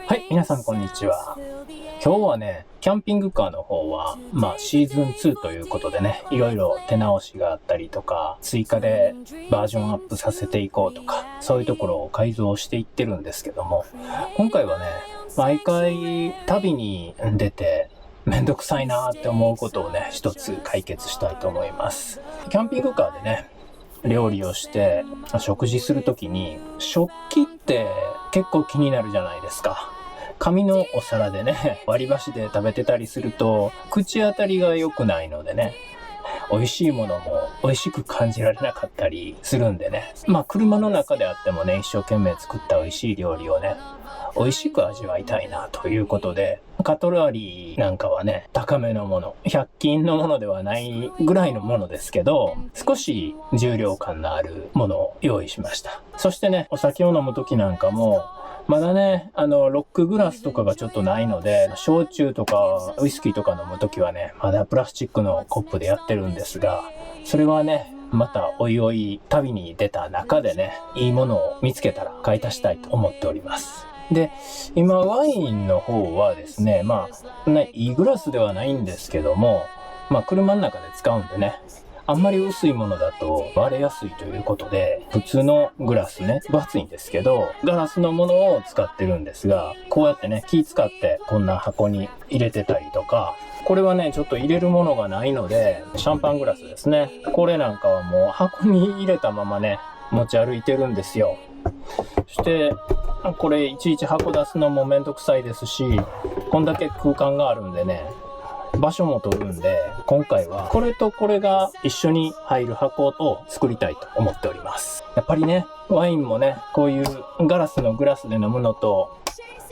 はい、皆さんこんにちは。今日はね、キャンピングカーの方は、シーズン2ということでね、いろいろ手直しがあったりとか、追加でバージョンアップさせていこうとか、そういうところを改造していってるんですけども、今回はね、毎回旅に出て、めんどくさいなーって思うことをね、一つ解決したいと思います。キャンピングカーでね、料理をして食事するときに、食器って結構気になるじゃないですか。紙のお皿でね、割り箸で食べてたりすると、口当たりが良くないのでね、美味しいものも美味しく感じられなかったりするんでね。車の中であってもね、一生懸命作った美味しい料理をね、美味しく味わいたいなということで、カトラリーなんかはね、高めのもの、100均のものではないぐらいのものですけど、少し重量感のあるものを用意しました。そしてね、お酒を飲む時なんかも、まだね、ロックグラスとかがちょっとないので、焼酎とかウイスキーとか飲むときはね、まだプラスチックのコップでやってるんですが、それはね、またおいおい旅に出た中でね、いいものを見つけたら買い足したいと思っております。で、今ワインの方はですね、いいグラスではないんですけども、車の中で使うんでね、あんまり薄いものだと割れやすいということで、普通のグラスね、分厚いんですけど、ガラスのものを使ってるんですが、こうやってね、気使ってこんな箱に入れてたりとか、これはね、ちょっと入れるものがないので、シャンパングラスですね。これなんかはもう箱に入れたままね、持ち歩いてるんですよ。そして、これいちいち箱出すのもめんどくさいですし、こんだけ空間があるんでね、場所も取るんで、今回はこれとこれが一緒に入る箱を作りたいと思っております。やっぱりね、ワインもね、こういうガラスのグラスで飲むのと、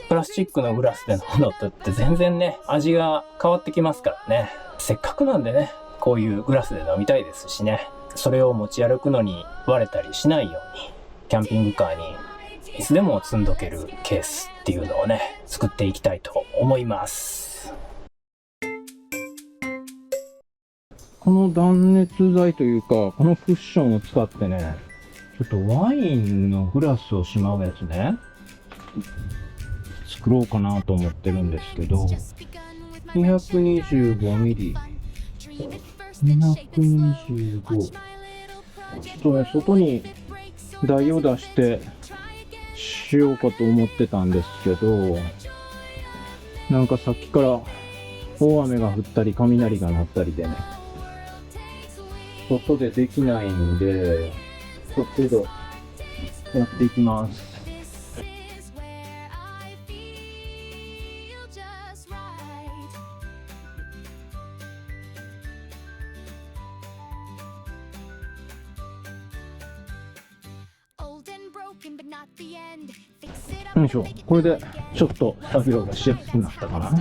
プラスチックのグラスで飲むのとって全然ね、味が変わってきますからね。せっかくなんでね、こういうグラスで飲みたいですしね、それを持ち歩くのに割れたりしないように、キャンピングカーにいつでも積んどけるケースっていうのをね、作っていきたいと思います。この断熱材というか、このクッションを使ってね、ちょっとワインのグラスをしまうやつね、作ろうかなと思ってるんですけど、225ミリ。225。ちょっとね、外に台を出してしようかと思ってたんですけど、なんかさっきから大雨が降ったり雷が鳴ったりでね、外でできないんで、外でやっていきます。よいしょ。これでちょっと作業がしやすくなったかな。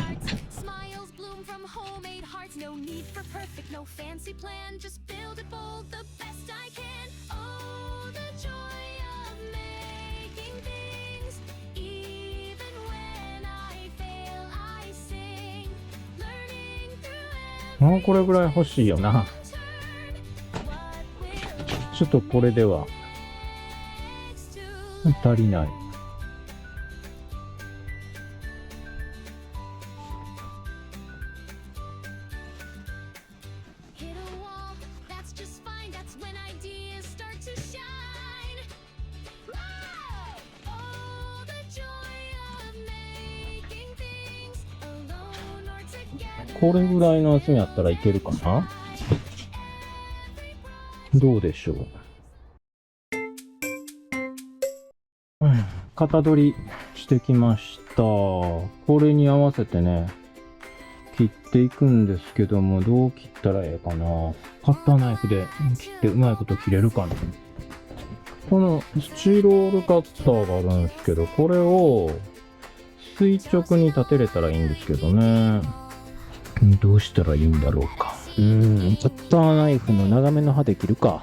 もうこれぐらい欲しいよな。ちょっとこれでは足りない。これぐらいの厚みあったらいけるかな。どうでしょう。型取りしてきました。これに合わせてね、切っていくんですけども、どう切ったらええかな。カッターナイフで切ってうまいこと切れるかな。このスチロールカッターがあるんですけど、これを垂直に立てれたらいいんですけどね。どうしたらいいんだろうか。カッターナイフの長めの刃で切るか。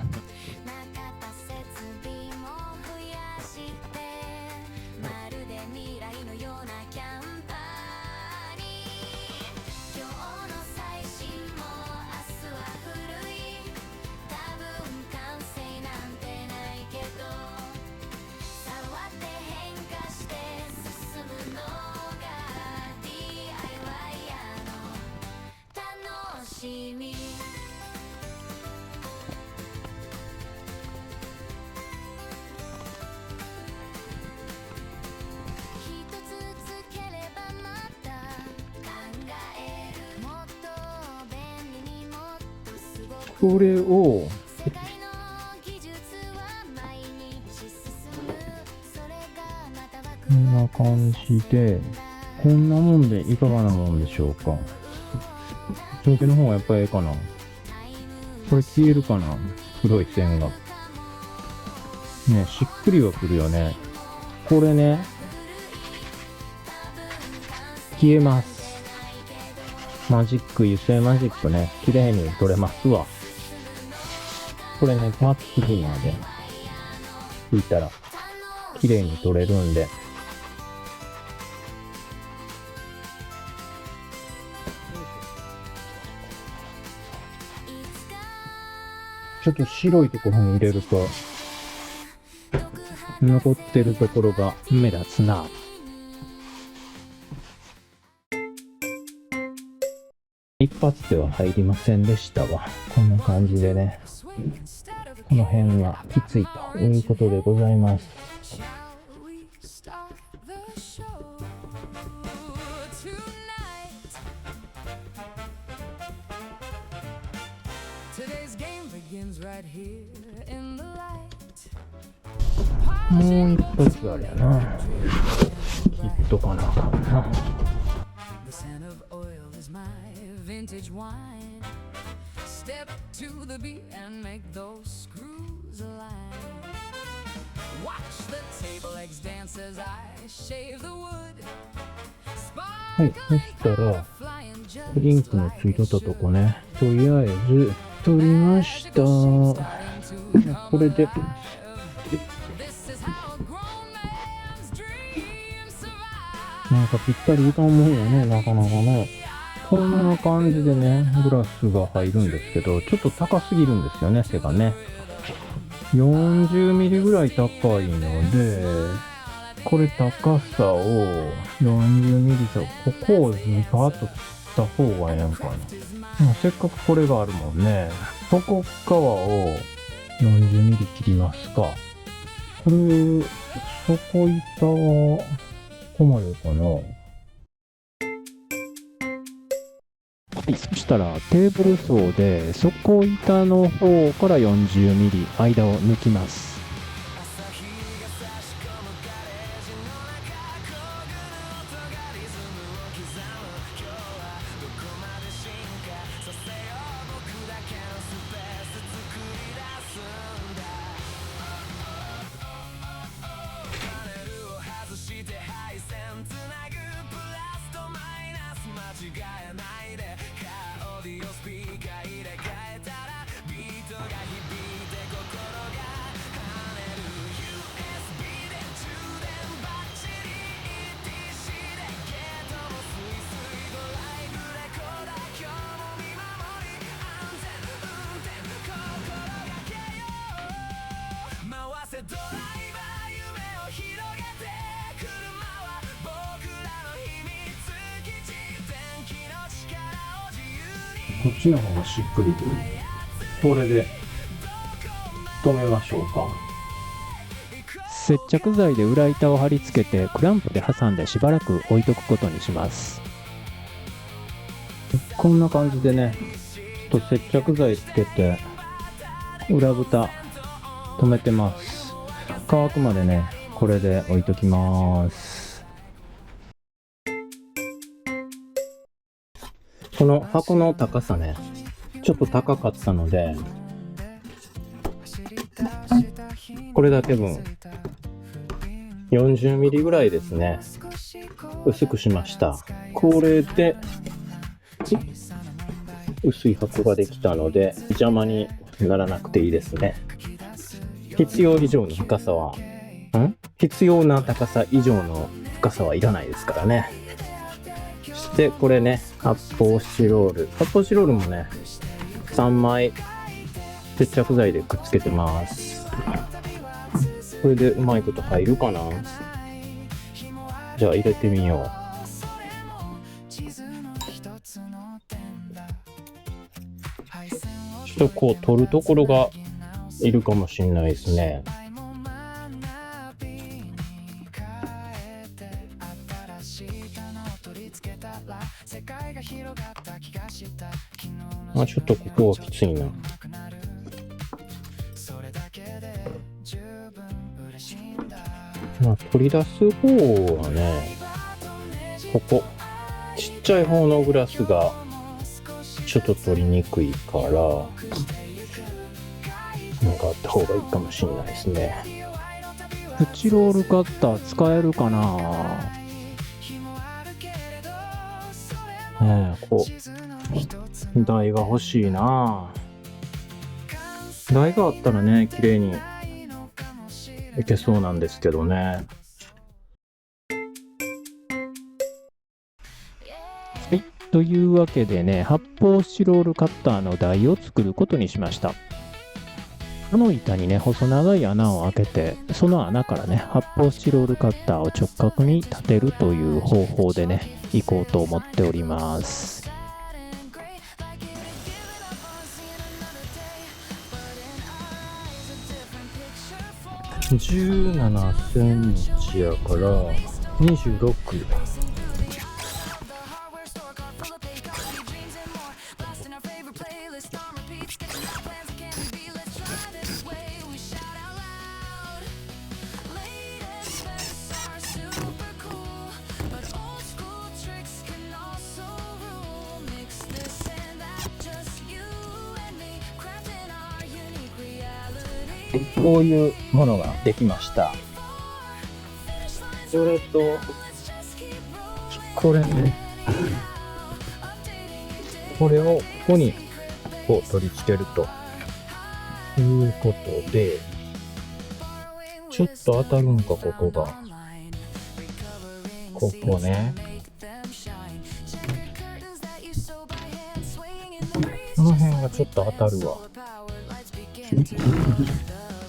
これを、こんな感じで、こんなもんでいかがなもんでしょうか。上下の方がやっぱりええかな。これ消えるかな、黒い線が。ね、しっくりはくるよね。これね、消えます。マジック、油性マジックね、綺麗に取れますわ。これね、パーツクリーナーで拭いたら綺麗に取れるんで。ちょっと白いところに入れると、残ってるところが目立つな。一発では入りませんでしたわ。こんな感じでね、この辺はきついということでございます。もう一発あれやな。切っとかなあかんな。はい、そしたらドリンクのついてたとこね、とりあえず取りました。これでなんかぴったりいかんもんよね、なかなかね。こんな感じでね、グラスが入るんですけど、ちょっと高すぎるんですよね、背がね。40ミリぐらい高いので、これ高さを40ミリさ、ここをズバッと切った方がええんかな。せっかくこれがあるもんね。底側を40ミリ切りますか。これ、底板は、ここまでかな。はい、そしたらテーブル層で底板の方から40ミリ間を抜きます。こっちの方がしっくりくる。これで止めましょうか。接着剤で裏板を貼り付けてクランプで挟んでしばらく置いとくことにします。こんな感じでね、ちょっと接着剤つけて裏蓋止めてます。乾くまでね、これで置いときます。この箱の高さね、ちょっと高かったので、これだけ分40ミリぐらいですね、薄くしました。これで薄い箱ができたので邪魔にならなくていいですね。必要以上の深さは必要な高さ以上の深さはいらないですからね。そしてこれね、発泡スチロールもね、3枚接着剤でくっつけてます。これでうまいこと入るかな。じゃあ入れてみよう。ちょっとこう取るところがいるかもしれないですね。ちょっとここはきついな。まあ、取り出す方はね、ここちっちゃい方のグラスがちょっと取りにくいからなんかあった方がいいかもしれないですね。プチロールカッター使えるかな。ねえ、こう台が欲しいな。台があったらね、綺麗にいけそうなんですけどね。はい、というわけでね、発泡スチロールカッターの台を作ることにしました。この板にね、細長い穴を開けて、その穴からね、発泡スチロールカッターを直角に立てるという方法でね、いこうと思っております。17センチやから26。こういうものができました。それと、これね、これをここにこう取り付けるということで、ちょっと当たるんか、ここが。ここね。この辺がちょっと当たるわ。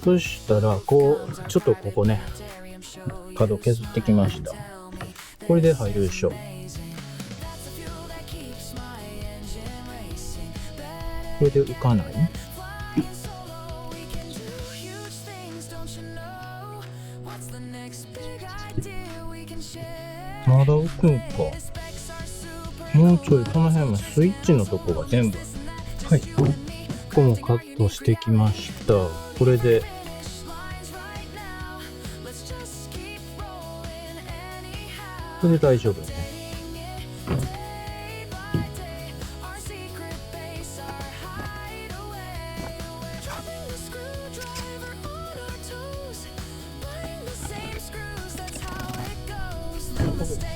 そしたら、こう、ちょっとここね、角削ってきました。これで入るでしょ。これで浮かない？まだ浮くんか。もうちょい、この辺もスイッチのとこが全部。はい。ここもカットしてきました。これで。これで大丈夫ね。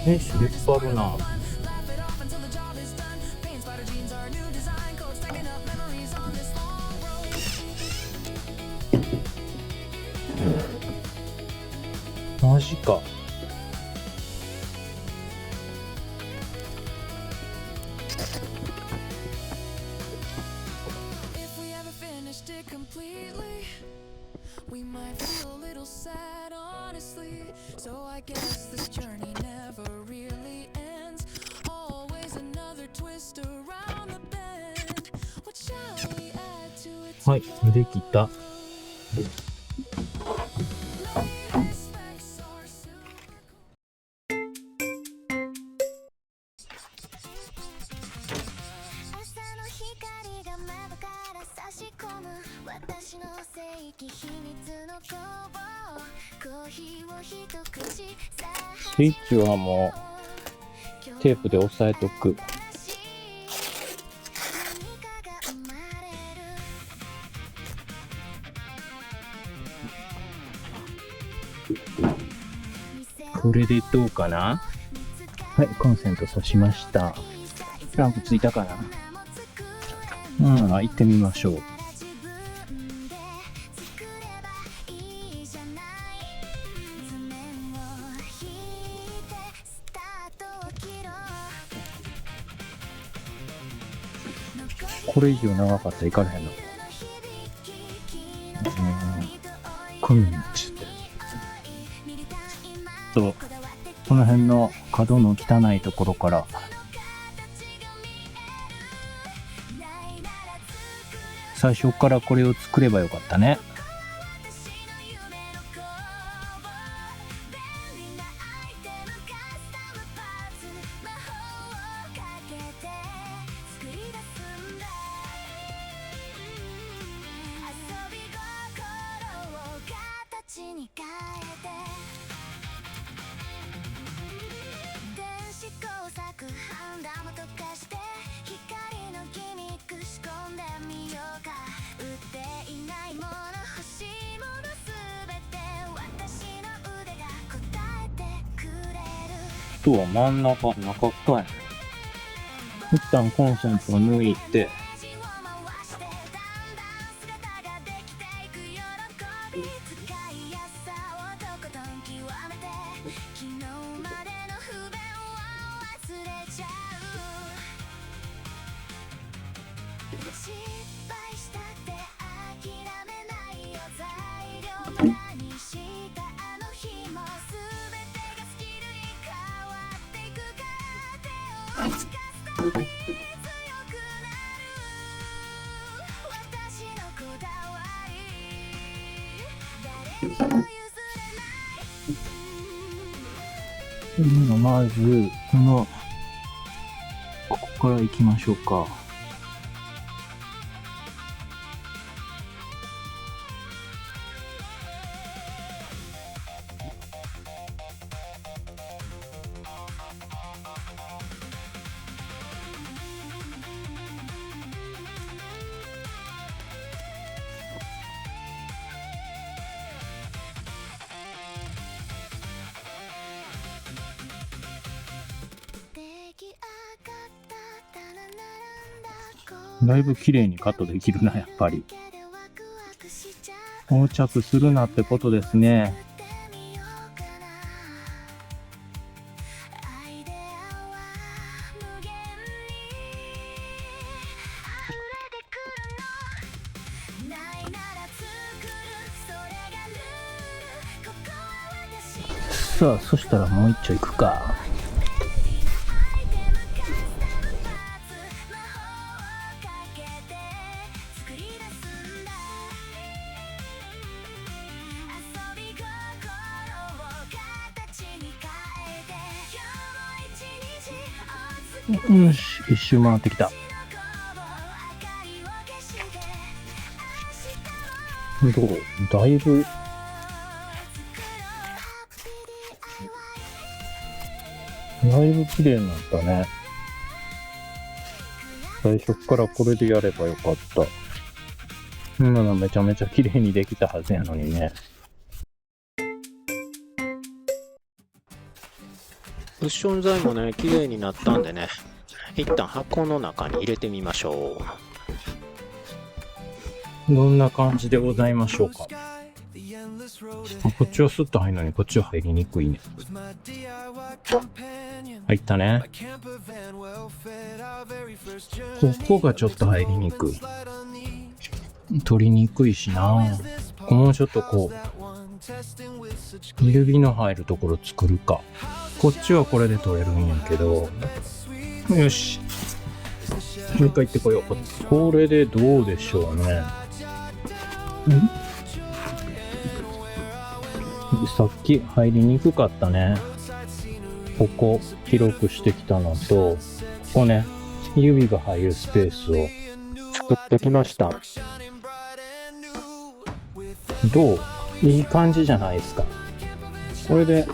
引っ張るな。マジか。はい、できた。スイッチはもうテープで押さえとく。これでどうかな？はい、コンセント挿しました。ランプついたかな？行ってみましょう。これ以上長かったらいかれへんの。こんなんなっちゃった。そう。この辺の角の汚いところから最初からこれを作ればよかったね。とは真ん中かい。一旦コンセントを抜いて、まずここから行きましょうか。だいぶ綺麗にカットできるな、やっぱり。横着するなってことですね。さあ、そしたらもう一丁いくか。よし、一周回ってきた。どう？だいぶ綺麗になったね。最初からこれでやればよかった。めちゃめちゃ綺麗にできたはずやのにね。クッション材もね、綺麗になったんでね、一旦箱の中に入れてみましょどんな感じでございましょうか。こっちはスッと入るのにこっちは入りにくいね。入ったね。ここがちょっと入りにくい。取りにくいしな。もうちょっとこう指の入るところ作るか。こっちはこれで取れるんやけど。よし、もう一回行ってこよう。これでどうでしょうね。さっき入りにくかったね。ここ広くしてきたのと、ここね、指が入るスペースを作ってきました。どう？いい感じじゃないですか。これで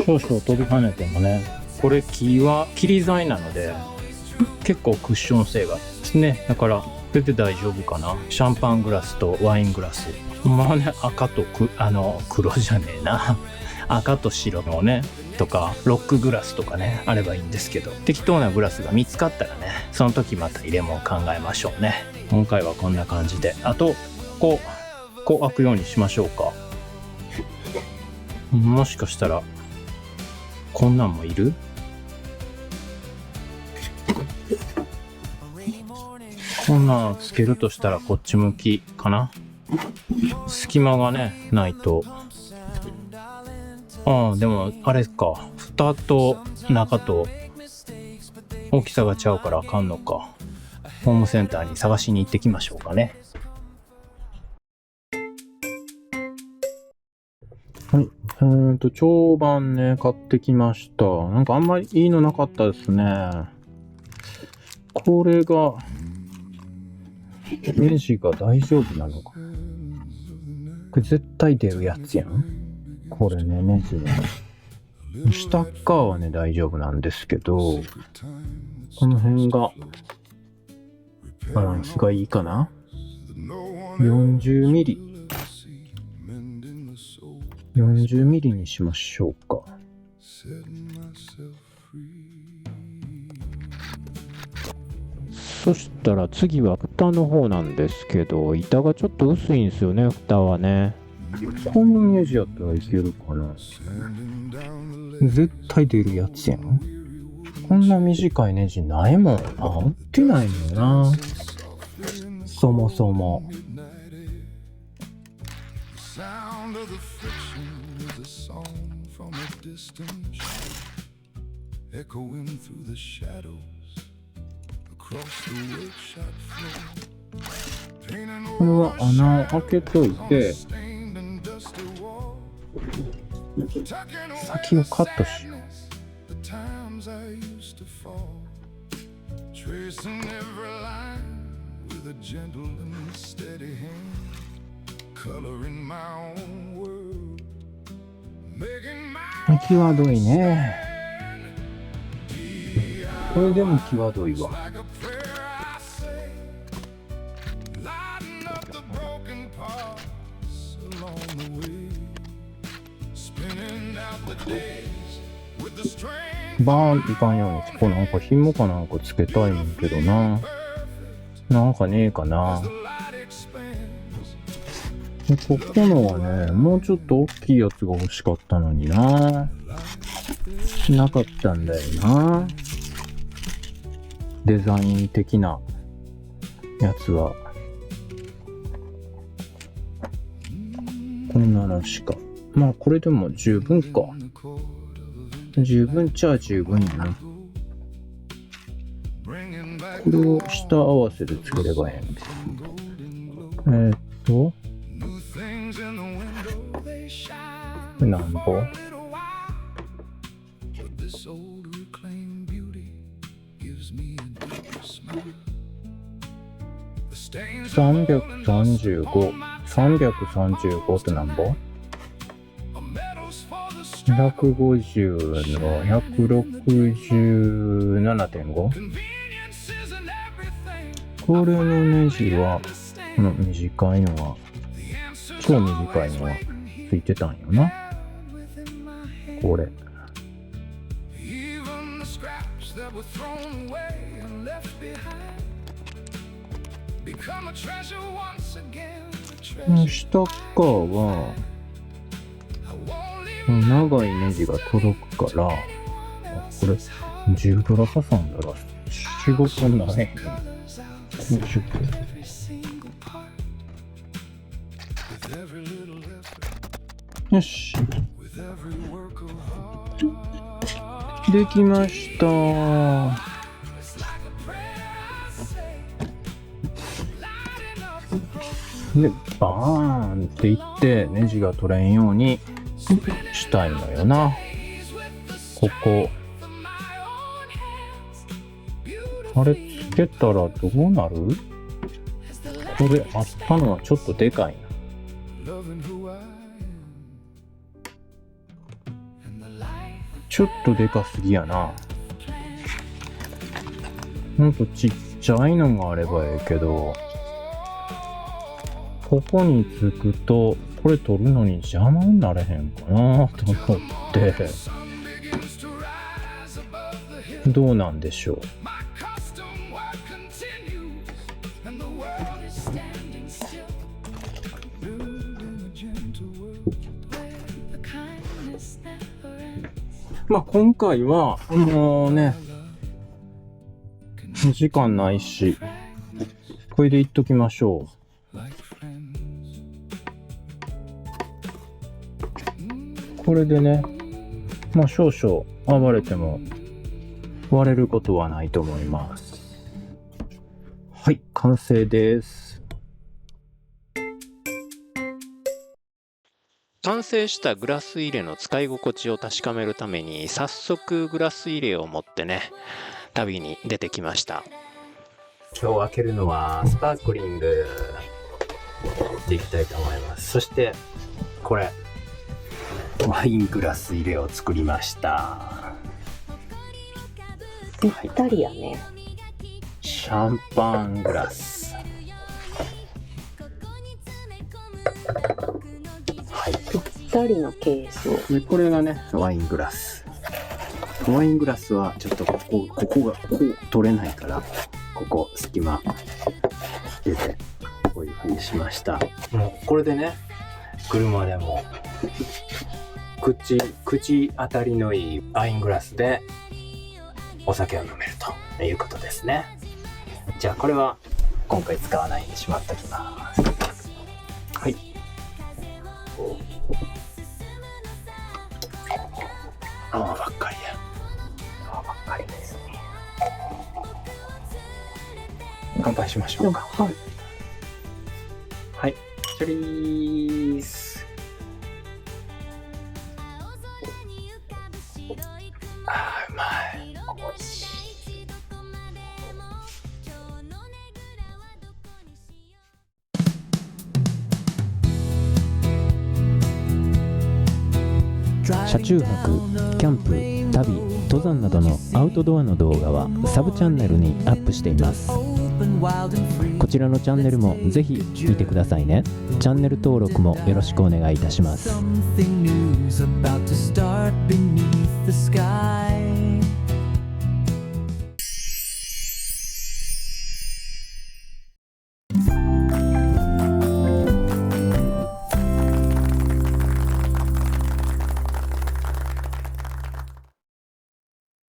少々飛び跳ねてもね、これ木は切り材なので結構クッション性がですね。だからこれで大丈夫かな。シャンパングラスとワイングラス、まあね、赤と黒じゃねえな赤と白のねとかロックグラスとかねあればいいんですけど、適当なグラスが見つかったらね、その時また入れ物考えましょうね。今回はこんな感じで、あとこう開くようにしましょうか。もしかしたらこんなんもいる？こんなのつけるとしたらこっち向きかな。隙間がねないと。でもあれか、蓋と中と大きさが違うからあかんのか。ホームセンターに探しに行ってきましょうかね。はい、長板ね買ってきました。なんかあんまりいいのなかったですね。これがネジが大丈夫なのか。これ絶対出るやつやん。これね、ネジね。下側はね、大丈夫なんですけど、この辺が、バランスがいいかな。40ミリ。40ミリにしましょうか。そしたら次は蓋の方なんですけど、板がちょっと薄いんですよね、蓋はね。このネジやったらいけるかな。絶対出るやつやん。こんな短いネジないもん。売ってないのよな。そもそも。これは穴を開けといて、先をカットしよう。際どいね。これでも際どいわ。バーンいかんように、ここなんか紐かなんかつけたいんけどな。なんかねえかな。ここのはね、もうちょっと大きいやつが欲しかったのにな。なかったんだよな。デザイン的なやつは。こんなのしか。まあこれでも十分か。十分っちゃ十分やな。これを下合わせでつければいいんです。これなんぼ335、335ってなんぼ ?150 の 167.5? これのネジは、この短いのは、超短いのはついてたんよな。これ。下側は長いネジが届くから、これ10ドラ挟んだら仕事になれへん。よし。できました。で、バーンっていってネジが取れんようにしたいのよな。ここ。あれつけたらどうなる？これあったのはちょっとでかいな。ちょっとでかすぎやな。ほんとちっちゃいのがあればええけど、ここにつくとこれ取るのに邪魔になれへんかなと思ってどうなんでしょう。まあ今回はもうね時間ないしこれでいっときましょう。これでね、まあ少々暴れても割れることはないと思います。はい、完成です。完成したグラス入れの使い心地を確かめるために早速グラス入れを持ってね、旅に出てきました。今日開けるのはスパークリング。っていきたいと思います。そしてこれワイングラス入れを作りました。ぴったりやね。シャンパングラス。はい。ぴったりのケースを。でこれがねワイングラス。ワイングラスはちょっとここがこう取れないからここ隙間出てこういう風にしました。もうこれでね車でも口当たりのいいワイングラスでお酒を飲めるということですね。じゃあこれは今回使わないにしまっておきます。はい。泡ばっかりや。泡ばっかりですね。乾杯しましょうか。はい。はい。チョリース。あー、うまい。おいしい。車中泊、キャンプ、旅、登山などのアウトドアの動画はサブチャンネルにアップしています。こちらのチャンネルもぜひ見てくださいね。チャンネル登録もよろしくお願いいたします。